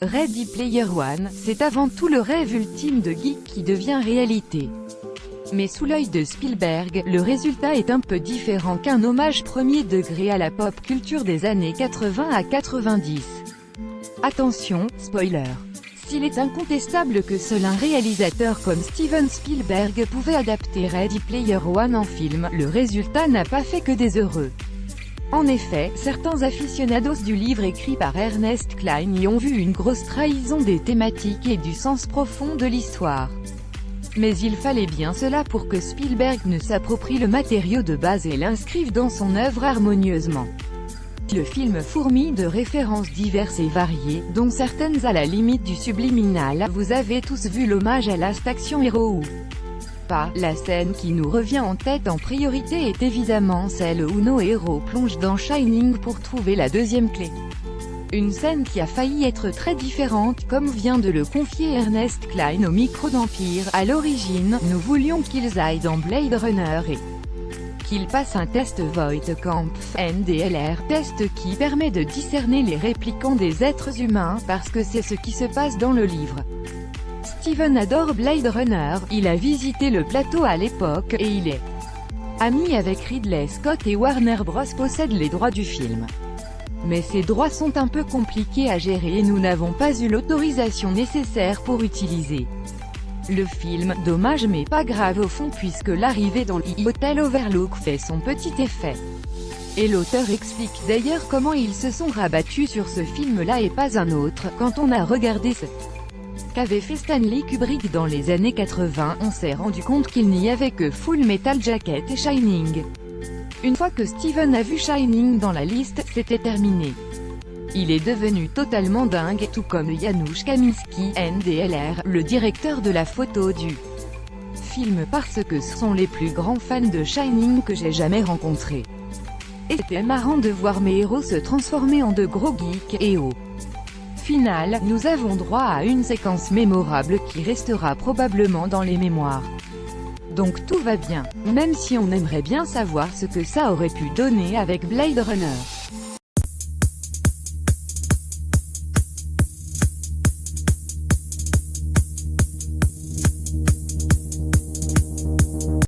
Ready Player One, c'est avant tout le rêve ultime de geek qui devient réalité. Mais sous l'œil de Spielberg, le résultat est un peu différent qu'un hommage premier degré à la pop culture des années 80 à 90. Attention, spoiler. S'il est incontestable que seul un réalisateur comme Steven Spielberg pouvait adapter Ready Player One en film, le résultat n'a pas fait que des heureux. En effet, certains aficionados du livre écrit par Ernest Cline y ont vu une grosse trahison des thématiques et du sens profond de l'histoire. Mais il fallait bien cela pour que Spielberg ne s'approprie le matériau de base et l'inscrive dans son œuvre harmonieusement. Le film fourmille de références diverses et variées, dont certaines à la limite du subliminal. Vous avez tous vu l'hommage à Last Action Hero ou pas. La scène qui nous revient en tête en priorité est évidemment celle où nos héros plongent dans Shining pour trouver la deuxième clé. Une scène qui a failli être très différente, comme vient de le confier Ernest Cline au micro d'Empire. À l'origine, nous voulions qu'ils aillent dans Blade Runner et qu'ils passent un test Voight-Kampff NDLR, test qui permet de discerner les réplicants des êtres humains, parce que c'est ce qui se passe dans le livre. Steven adore Blade Runner, il a visité le plateau à l'époque, et il est ami avec Ridley Scott et Warner Bros possède les droits du film. Mais ces droits sont un peu compliqués à gérer et nous n'avons pas eu l'autorisation nécessaire pour utiliser le film. Dommage mais pas grave au fond puisque l'arrivée dans l'Hotel Overlook fait son petit effet. Et l'auteur explique d'ailleurs comment ils se sont rabattus sur ce film-là et pas un autre. Quand on a regardé ce qu'avait fait Stanley Kubrick dans les années 80, on s'est rendu compte qu'il n'y avait que Full Metal Jacket et Shining. Une fois que Steven a vu Shining dans la liste, c'était terminé. Il est devenu totalement dingue, tout comme Janusz Kaminski, NDLR, le directeur de la photo du film, parce que ce sont les plus grands fans de Shining que j'ai jamais rencontrés. Et c'était marrant de voir mes héros se transformer en de gros geeks, et au final, nous avons droit à une séquence mémorable qui restera probablement dans les mémoires. Donc tout va bien, même si on aimerait bien savoir ce que ça aurait pu donner avec Blade Runner.